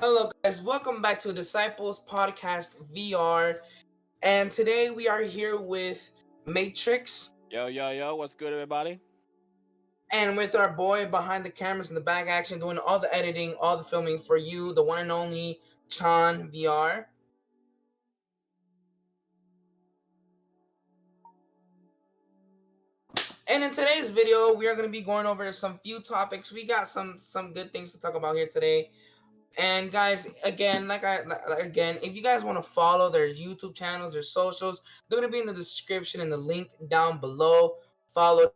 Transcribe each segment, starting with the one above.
Hello, guys. Welcome back to Disciples Podcast VR. And today we are here with Matrix Yo, yo, yo, what's good, everybody? and with our boy behind the cameras in the back action, doing all the editing, all the filming for you, the one and only Chan VR. And in today's video, we are going to be going over some few topics. We got some good things to talk about here today. And guys, again, again, if you guys want to follow their YouTube channels, their socials, they're gonna be in the description and the link down below. Follow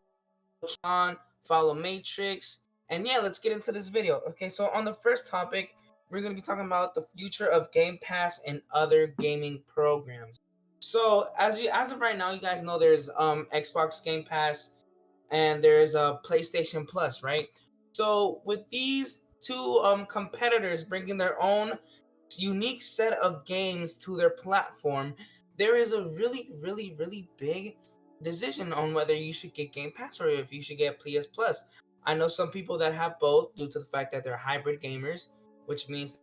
Sean, follow Matrix, and yeah, let's get into this video. Okay, so on the first topic, we're gonna be talking about the future of Game Pass and other gaming programs. So as of right now, you guys know there's Xbox Game Pass and there's a PlayStation Plus, right? So with these two competitors bringing their own unique set of games to their platform, there is a really big decision on whether you should get Game Pass or if you should get PS Plus. I know some people that have both due to the fact that they're hybrid gamers, which means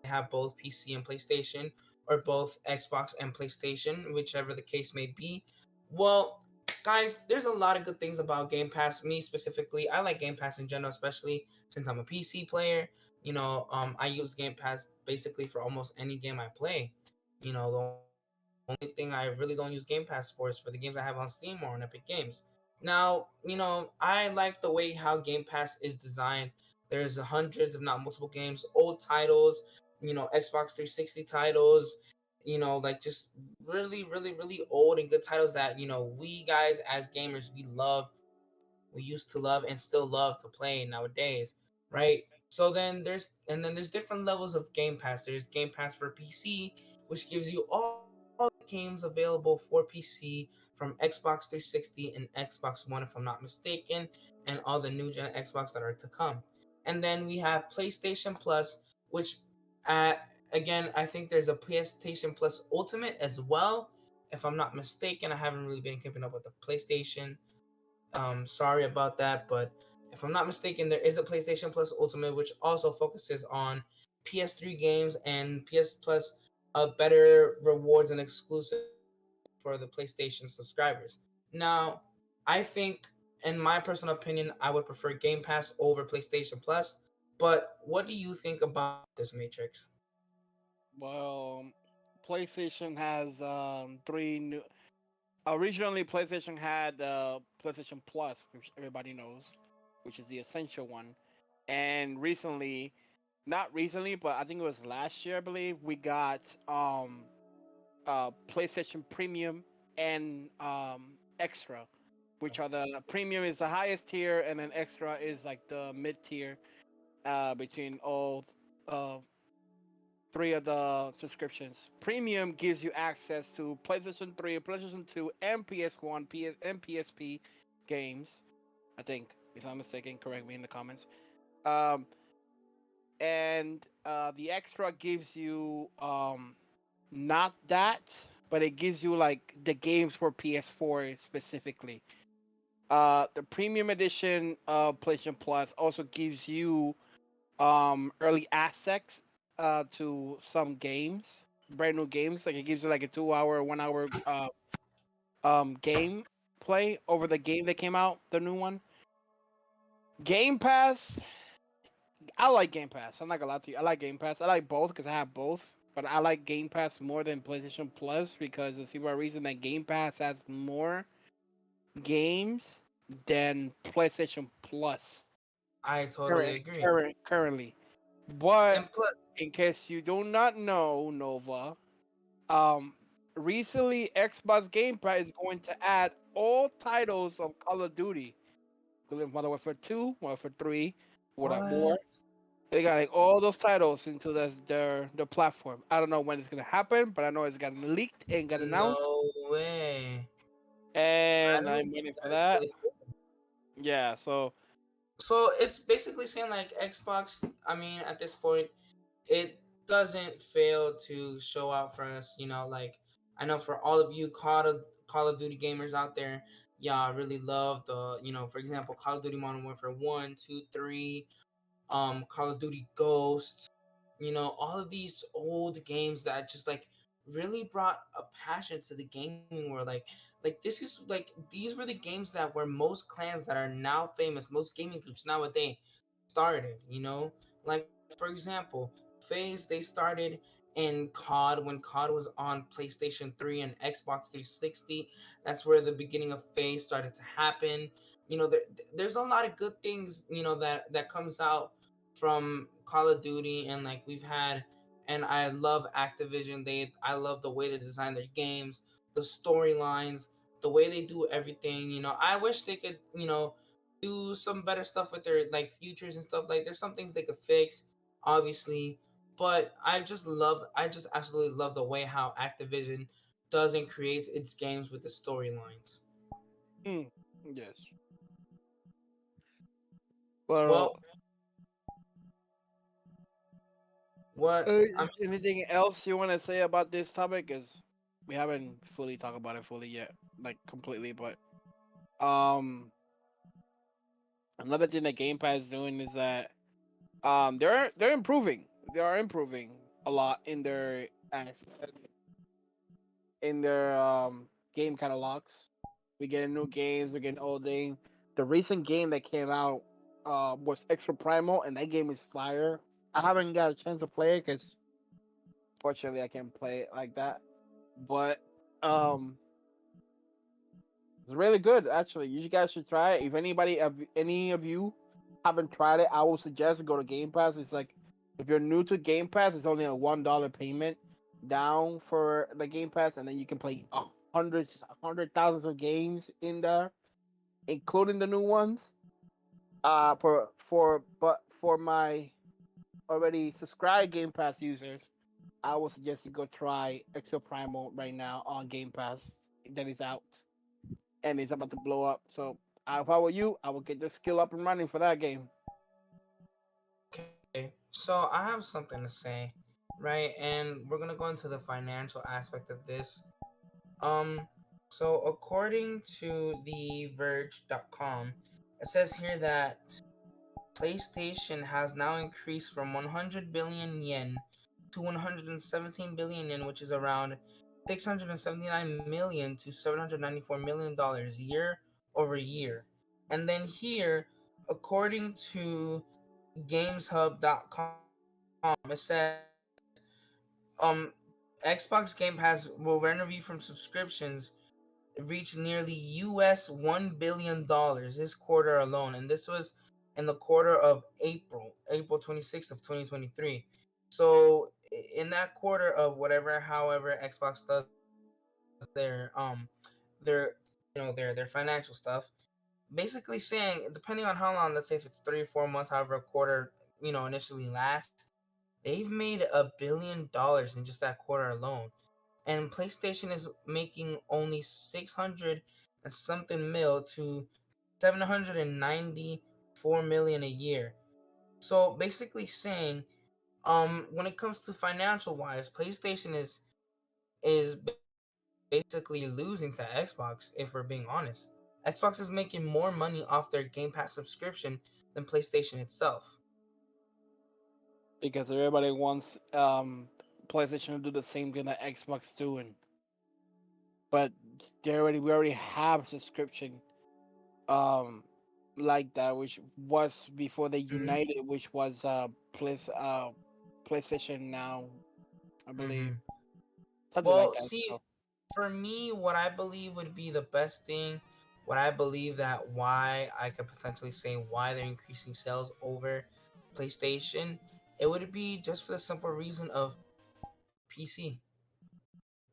they have both PC and PlayStation or both Xbox and PlayStation, whichever the case may be. Well, guys, there's a lot of good things about Game Pass. Me specifically, I like Game Pass in general, especially since I'm a PC player. I use Game Pass basically for almost any game I play. The only thing I really don't use Game Pass for is for the games I have on Steam or on Epic Games. Now, I like the way how Game Pass is designed. There's hundreds, if not multiple games, old titles, Xbox 360 titles, like just really old and good titles that, we guys as gamers, we used to love and still love to play nowadays, right? So then there's different levels of Game Pass. There's Game Pass for PC, which gives you all the games available for PC from Xbox 360 and Xbox One, if I'm not mistaken, and all the new gen Xbox that are to come. And then we have PlayStation Plus, which again, I think there's a PlayStation Plus Ultimate as well. If I'm not mistaken, I haven't really been keeping up with the PlayStation. Sorry about that, but if I'm not mistaken, there is a PlayStation Plus Ultimate, which also focuses on PS3 games and PS Plus, better rewards and exclusives for the PlayStation subscribers. Now, I think, in my personal opinion, I would prefer Game Pass over PlayStation Plus. But what do you think about this, Matrix? Well, PlayStation has three new. Originally, PlayStation had PlayStation Plus, which everybody knows, which is the essential one. And recently, not recently, but I think it was last year, I believe, we got PlayStation Premium and Extra, which are the premium is the highest tier, and then Extra is like the mid tier between all uh, three of the subscriptions. Premium gives you access to PlayStation 3, PlayStation 2, and PS1, and PSP games. I think, if I'm mistaken, correct me in the comments. Um, and the extra gives you not that, but it gives you like the games for PS4 specifically. The premium edition of PlayStation Plus also gives you early access to some games, brand new games. Like it gives you like a 2 hour, 1 hour game play over the game that came out, the new one. Game Pass, I like Game Pass. I'm not gonna lie to you. I like Game Pass. I like both because I have both. But I like Game Pass more than PlayStation Plus because the simple reason that Game Pass has more games than PlayStation Plus I totally agree. currently. But And plus, in case you do not know, Nova, um, recently Xbox Game Pass is going to add all titles of Call of Duty, including Modern Warfare 2, Modern Warfare 3, what up more. what? They got like all those titles into their platform. I don't know when it's gonna happen, but I know it's gotten leaked and got announced, No way. and I'm waiting for That is that. really cool. Yeah, so So it's basically saying like Xbox. I mean, at this point, it doesn't fail to show out for us. Like I know for all of you Call of Duty gamers out there, yeah, I really love the for example, Call of Duty Modern Warfare 1, 2, 3, Call of Duty Ghosts. all of these old games that just like really brought a passion to the gaming world. Like this is like these were the games that were most clans that are now famous, most gaming groups nowadays started. Like for example, FaZe, they started in COD when COD was on PlayStation 3 and Xbox 360. That's where the beginning of FaZe started to happen. There's a lot of good things, that comes out from Call of Duty, and like we've had, and I love Activision. I love the way they design their games, the storylines, the way they do everything. I wish they could, do some better stuff with their like futures and stuff. Like there's some things they could fix, obviously, but I just absolutely love the way how Activision does and creates its games with the storylines. Mm, yes. Well, Well, what I'm anything else you want to say about this topic? Because we haven't fully talked about it fully yet, like completely. But um, another thing that Game Pass is doing is that they're improving. They are improving a lot in their game catalogs. We getting new games. We're getting old games. The recent game that came out was Extra Primal, and that game is fire. I haven't got a chance to play it because fortunately I can't play it like that. But um, it's really good actually. You guys should try it. If any of you haven't tried it, I would suggest go to Game Pass. It's like if you're new to Game Pass, it's only a $1 payment down for the Game Pass, and then you can play hundred thousands of games in there, including the new ones. For my already subscribed Game Pass users, I would suggest you go try Exo Primal right now on Game Pass. That is out and it's about to blow up. So if I were you, I would get the skill up and running for that game. Okay, so I have something to say, right? And we're gonna go into the financial aspect of this. Um, so according to the Verge.com, it says here that PlayStation has now increased from 100 billion yen to 117 billion yen, which is around 679 million to 794 million dollars year over year. And then here, according to GamesHub.com, it says um Xbox Game Pass will revenue from subscriptions reach nearly US $1 billion this quarter alone, and this was in the quarter of April 26th of 2023. So in that quarter of whatever, however Xbox does their their financial stuff, basically saying depending on how long, let's say if it's 3 or 4 months, however a quarter initially lasts, they've made $1 billion in just that quarter alone. And PlayStation is making only 600 and something mil to 794 million a year. So basically saying, when it comes to financial wise, PlayStation is basically losing to Xbox, if we're being honest. Xbox is making more money off their Game Pass subscription than PlayStation itself. Because everybody wants PlayStation to do the same thing that Xbox doing, but we already have subscription um like that, which was before they Mm-hmm. united, which was PlayStation Now, I believe, Mm-hmm. something like Well, that. see, So for me, what I believe would be the best thing, what I believe that why I could potentially say why they're increasing sales over PlayStation, it would be just for the simple reason of PC.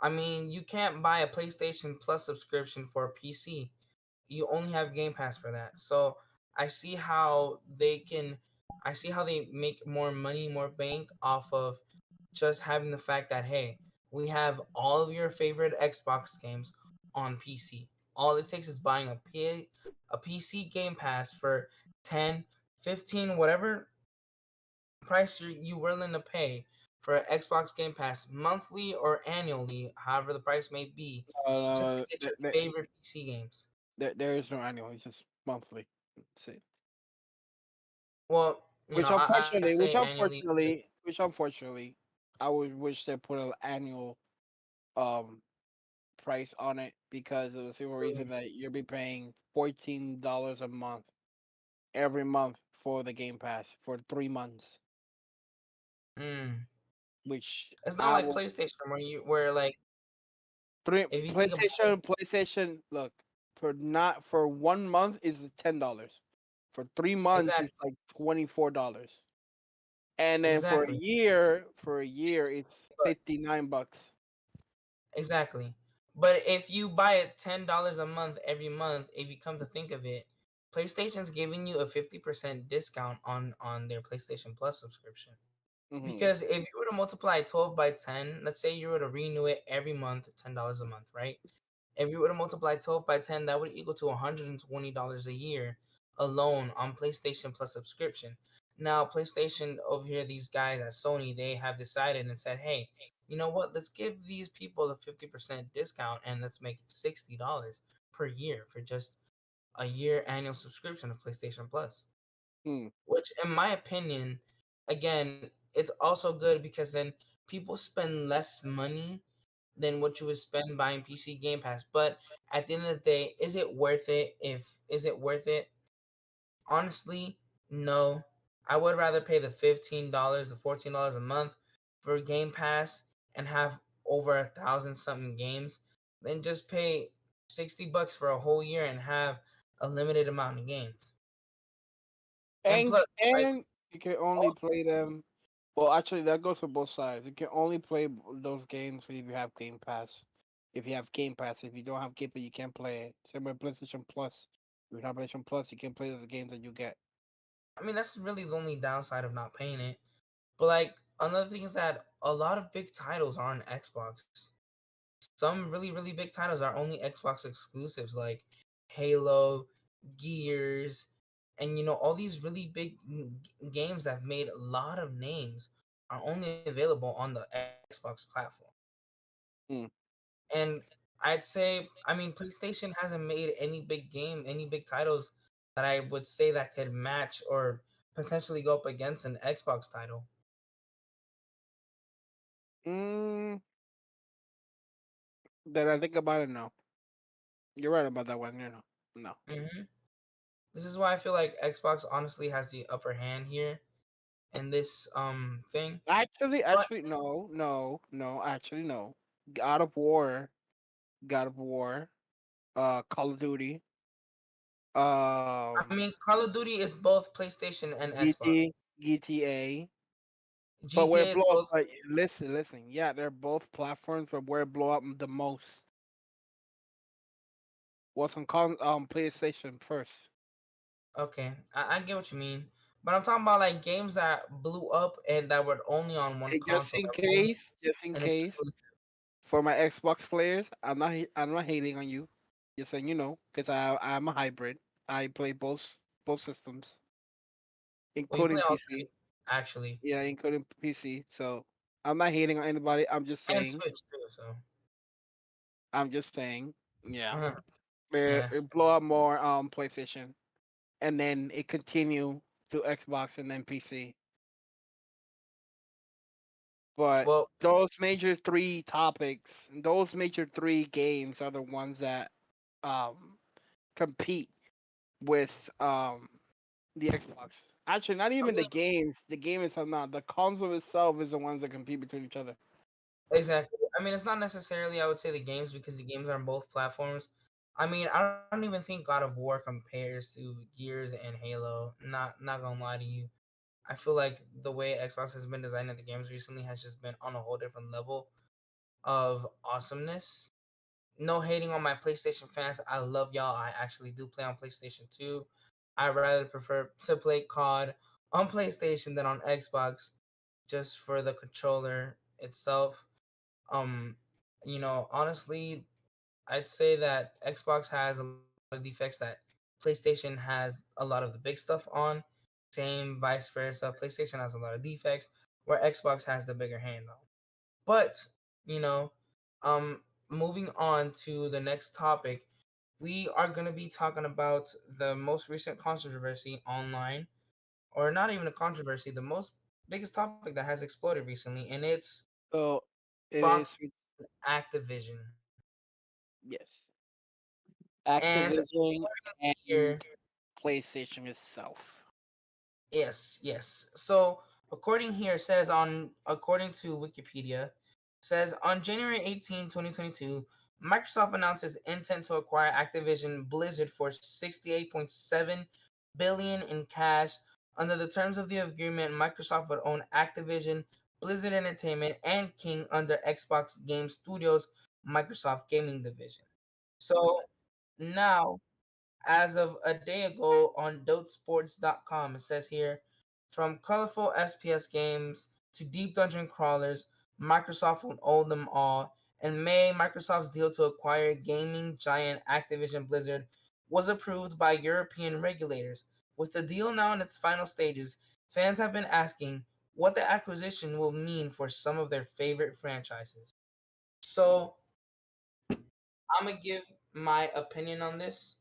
I mean, you can't buy a PlayStation Plus subscription for a PC. You only have Game Pass for that. So I see how they can, I see how they make more money, more bank off of just having the fact that hey, we have all of your favorite Xbox games on PC. All it takes is buying a PC Game Pass for 10, 15, whatever price you willing to pay for an Xbox Game Pass monthly or annually, however the price may be, just to get your favorite PC games. there is no annual. It's just monthly. That's it. Well, You know, I say annually. which unfortunately, I would wish they put an annual um price on it because of the simple reason that you'll be paying $14 a month every month for the Game Pass for 3 months, Mm. which It's not I like will PlayStation where like three if you think about it, PlayStation. Look, for not for 1 month is $10. For 3 months, exactly, it's like $24, and then exactly, for a year, it's it's 60 bucks. $59. Exactly. But if you buy it $10 a month every month, if you come to think of it, PlayStation's giving you a 50% discount on their PlayStation Plus subscription. Hmm. Because if you were to multiply 12 by 10, let's say you were to renew it every month, $10 a month, right? If you were to multiply 12 by 10, that would equal to $120 a year alone on PlayStation Plus subscription. Now, PlayStation over here, these guys at Sony, they have decided and said, hey, you know what? Let's give these people a 50% discount and let's make it $60 per year for just a year annual subscription of PlayStation Plus. Hmm. Which, in my opinion, again, it's also good because then people spend less money than what you would spend buying PC Game Pass. But at the end of the day, is it worth it? If is it worth it? Honestly, no. I would rather pay the $15 to $14 a month for Game Pass and have over 1,000 something games than just pay $60 for a whole year and have a limited amount of games. And plus, like, And you can only all, play them. Well, actually, that goes for both sides. You can only play those games if you have Game Pass. If you have Game Pass, if you don't have Game Pass, you can't play it. Same with PlayStation Plus. If you have PlayStation Plus, you can play those games that you get. I mean, that's really the only downside of not paying it. But like another thing is that a lot of big titles are on Xbox. Some really, really big titles are only Xbox exclusives like Halo, Gears, and all these really big games that have made a lot of names are only available on the Xbox platform. Hmm. And I'd say, I mean, PlayStation hasn't made any big titles that I would say that could match or potentially go up against an Xbox title. Mm, then I think about it. No, you're right about that one. No. hmm This is why I feel like Xbox honestly has the upper hand here in this thing. But Actually, no, no, no. Actually, no. God of War, God of War, Call of Duty, I mean, Call of Duty is both PlayStation and Xbox. GTA. But where it GTA is blow up, both. listen. Yeah, they're both platforms, but where it blow up the most was on PlayStation first. Okay, I get what you mean, but I'm talking about like games that blew up and that were only on one And console, that were only just in an case, exclusive. for my Xbox players, I'm not hating on you. Just saying, because I'm a hybrid. I play both systems, Well, you play including all PC. three actually, Yeah, including PC. So I'm not hating on anybody. and Switch too. So, I'm just saying. Yeah, uh where yeah. it blow up more PlayStation, and then it continue to Xbox and then PC. But Well, those major three games are the ones that um compete with the Xbox. Actually, not I even the mean, games. The game itself, not the console itself, is the ones that compete between each other. exactly. I mean, it's not necessarily I would say the games because the games are on both platforms. I mean, I don't even think God of War compares to Gears and Halo. Not gonna lie to you. I feel like the way Xbox has been designing the games recently has just been on a whole different level of awesomeness. No hating on my PlayStation fans. I love y'all. I actually do play on PlayStation 2. I rather prefer to play COD on PlayStation than on Xbox just for the controller itself. Um, honestly, I'd say that Xbox has a lot of defects that PlayStation has a lot of the big stuff on. Same vice versa. PlayStation has a lot of defects where Xbox has the bigger hand on. But, you know, moving on to the next topic, we are going to be talking about the most recent controversy online or not even a controversy, the most biggest topic that has exploded recently, and it's So it Xbox is Activision. yes, And Activision and here, PlayStation itself. yes. So according here says on according to Wikipedia, says on January 18, 2022, Microsoft announced its intent to acquire Activision Blizzard for 68.7 billion in cash. Under the terms of the agreement, Microsoft would own Activision, Blizzard Entertainment, and King under Xbox Game Studios, Microsoft Gaming Division. So now as of a day ago on dotesports.com. It says here from colorful SPS games to deep dungeon crawlers, Microsoft will own them all. In May, Microsoft's deal to acquire gaming giant Activision Blizzard was approved by European regulators. With the deal now in its final stages, fans have been asking what the acquisition will mean for some of their favorite franchises. So, I'm going to give my opinion on this.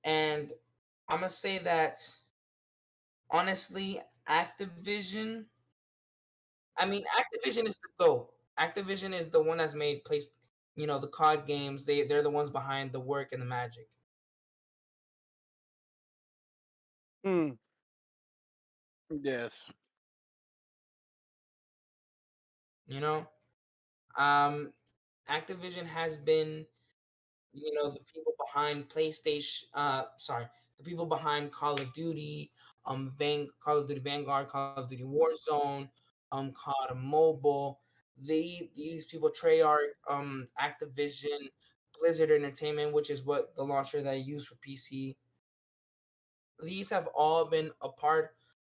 And I'm gonna say that honestly, Activision. I mean, Activision is the GOAT. Activision is the one that's made place. The COD games. They're the ones behind the work and the magic. Hmm. Yes. You know, um, Activision has been the people behind PlayStation. Sorry, the people behind Call of Duty. Call of Duty Vanguard, Call of Duty Warzone, COD Mobile. These people, Treyarch, Activision, Blizzard Entertainment, which is what the launcher that I use for PC. These have all been a part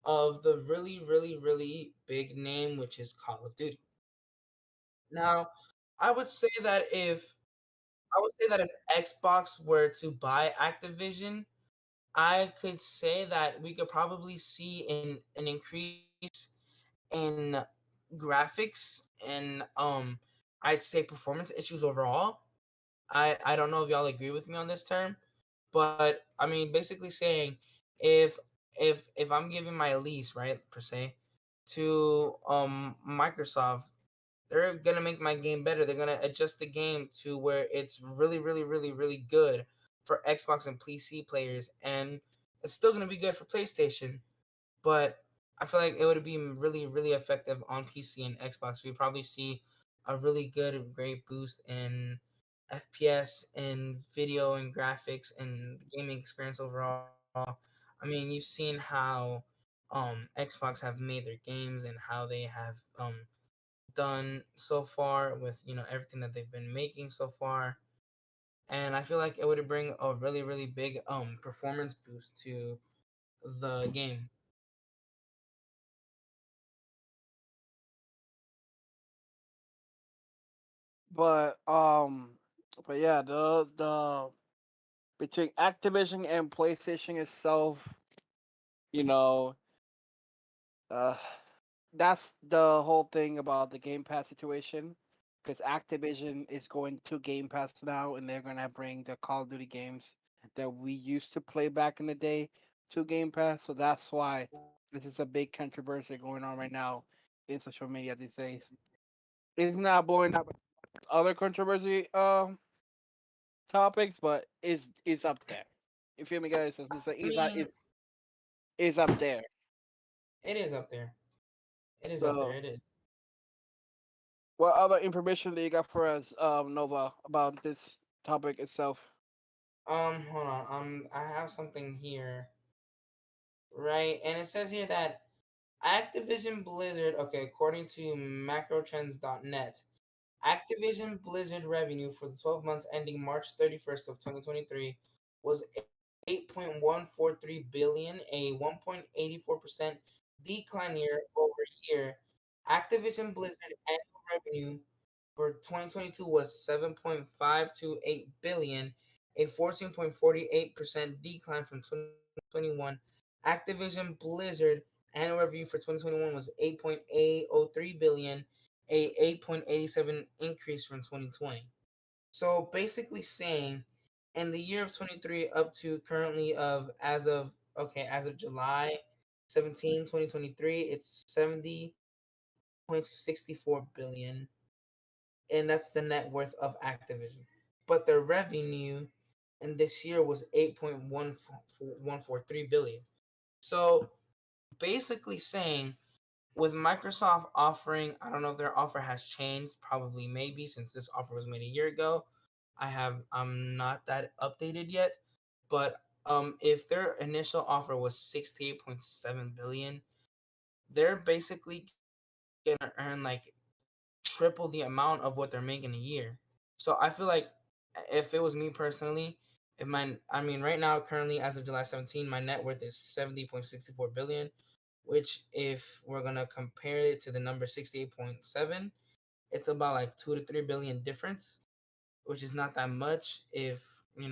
of the really, really, really big name, which is Call of Duty. Now, I would say that if I would say that if Xbox were to buy Activision, I could say that we could probably see an increase in graphics and I'd say performance issues overall. I don't know if y'all agree with me on this term, but I mean basically saying if if I'm giving my lease, right, per se, to Microsoft, they're gonna make my game better. They're gonna adjust the game to where it's really, really, really, really good for Xbox and PC players, and it's still gonna be good for PlayStation. But I feel like it would be really, really effective on PC and Xbox. We probably see a really good, great boost in FPS and video and graphics and the gaming experience overall. I mean, you've seen how Xbox have made their games and how they have done so far with everything that they've been making so far, and I feel like it would bring a really, really big performance boost to the game. But but yeah, the between Activision and PlayStation itself, you know, uh, that's the whole thing about the Game Pass situation. Because Activision is going to Game Pass now, and they're gonna bring the Call of Duty games that we used to play back in the day to Game Pass. So that's why this is a big controversy going on right now in social media these days. It's not blowing up other controversy topics, but it's up there. You feel me, guys? I mean, It's up there. it is up there. It is up there. So, It is. what other information do you got for us, Nova, about this topic itself? Hold on. I have something here, right? And it says here that Activision Blizzard. Okay, according to MacroTrends.net, Activision Blizzard revenue for the 12 months ending March 31st of 2023 was 8.143 billion, a 1.84% decline year over year. Activision Blizzard annual revenue for 2022 was 7.528 billion, a 14.48% decline from 2021. Activision Blizzard annual revenue for 2021 was 8.803 billion, a 8.87 increase from 2020. So basically saying in the year of 23 up to currently of as of July 2023, it's 70.64 billion, and that's the net worth of Activision. But their revenue in this year was 8.143 billion. So basically saying, with Microsoft offering, I don't know if their offer has changed, probably maybe since this offer was made a year ago. I'm not that updated yet, but if their initial offer was 68.7 billion, they're basically gonna earn like triple the amount of what they're making a year. So I feel like if it was me personally, if my I mean right now currently as of July 17, my net worth is 70.64 billion, which if we're gonna compare it to the number 68.7, it's about like 2 to 3 billion difference, which is not that much if we're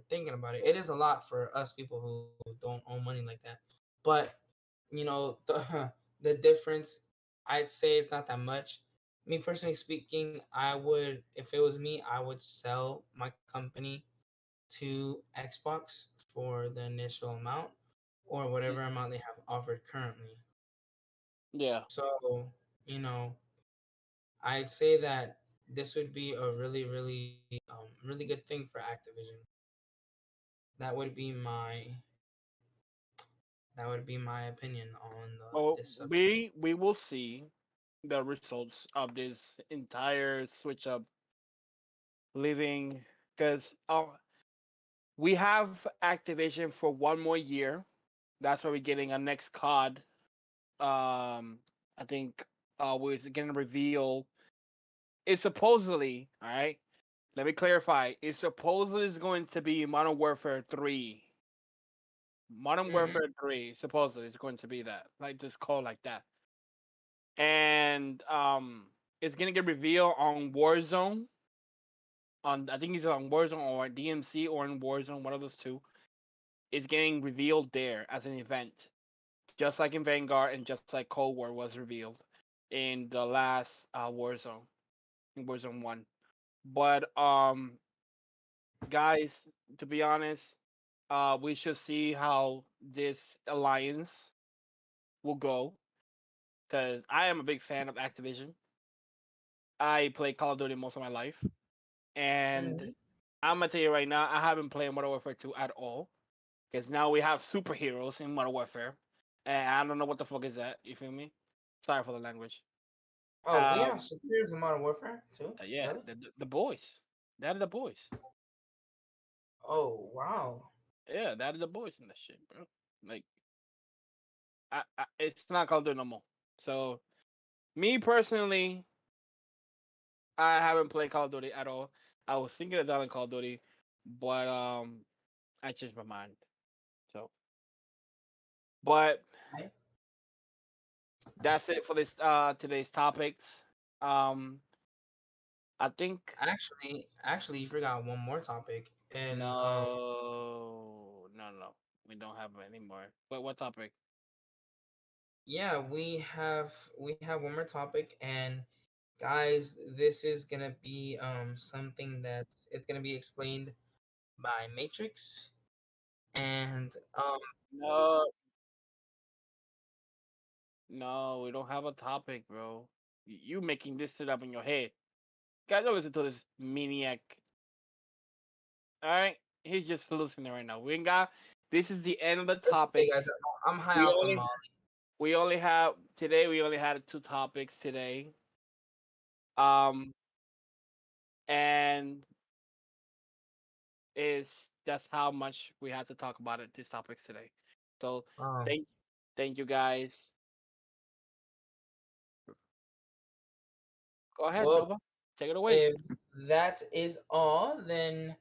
thinking about it. It is a lot for us people who don't own money like that, but the the difference, I'd say it's not that much. Me personally speaking, I would, if it was me, I would sell my company to Xbox for the initial amount or whatever amount they have offered currently. Yeah. So, you know, I'd say that this would be a really good thing for Activision. That would be my opinion on Well, this subject. we will see the results of this entire switch up living because we have Activision for one more year. That's why we're getting a next COD. I think we're gonna reveal. It's supposedly, all right. Let me clarify. It supposedly is going to be Modern Warfare 3. Modern Mm-hmm. Warfare 3 supposedly is going to be that, like just called like that. And it's gonna get revealed on Warzone. On I think it's on Warzone or DMC or in Warzone, one of those two. It's getting revealed there as an event, just like in Vanguard and just like Cold War was revealed in the last Warzone, in Warzone One. But guys, to be honest, we should see how this alliance will go because I am a big fan of Activision. I played Call of Duty most of my life, and Mm-hmm. I'm gonna tell you right now, I haven't played Modern Warfare 2 at all because now we have superheroes in Modern Warfare, and I don't know what the fuck is that. You feel me? Sorry for the language. Oh, we have Um, superiors in Modern Warfare too. yeah, Really? the boys, that are the boys. Oh, wow. Yeah, that are the boys in that shit, bro. Like, it's not Call of Duty no more. So me personally, I haven't played Call of Duty at all. I was thinking of downloading Call of Duty, but I changed my mind. So, but I that's it for this today's topics. Um, I think actually you forgot one more topic, and no, we don't have it anymore. But what topic? yeah, we have one more topic, and guys, this is gonna be something that it's gonna be explained by Matrix, and No, no, we don't have a topic, bro. You making this shit up in your head. Guys, don't listen to this maniac. All right, he's just hallucinating right now. We ain't got. This is the end of the it's okay, guys. topics. I'm high We off the only mall. we only have today. We only had two topics today. Um, and is that's how much we had to talk about it. These topics today. So Um, thank thank you guys. Go ahead, well, Nova. Take it away. if that is all, then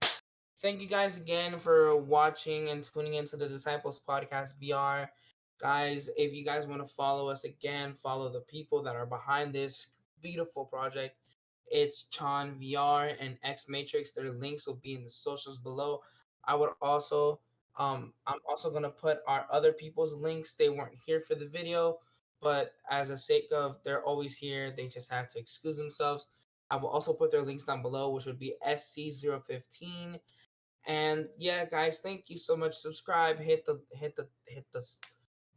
thank you guys again for watching and tuning into the Disciples Podcast VR. Guys, if you guys want to follow us again, follow the people that are behind this beautiful project. It's Chan VR and X Matrix. Their links will be in the socials below. I would also I'm also gonna put our other people's links. They weren't here for the video, but as a sake of they're always here, they just had to excuse themselves. I will also put their links down below, which would be SC015. And yeah, guys, thank you so much. Subscribe, hit the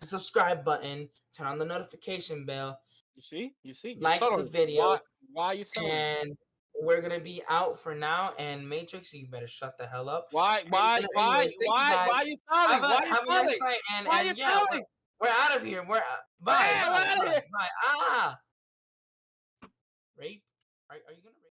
the subscribe button, turn on the notification bell, You see, you're like the subtling. video, Why are you selling it? and we're gonna be out for now. And Matrix, you better shut the hell up. Why, And anyways, thank you why guys. are you selling? Why are you Have a nice selling? night. Why are you And yeah, selling? we're out of here. We're Bye out of here. bye. Ah, rape. Are you gonna?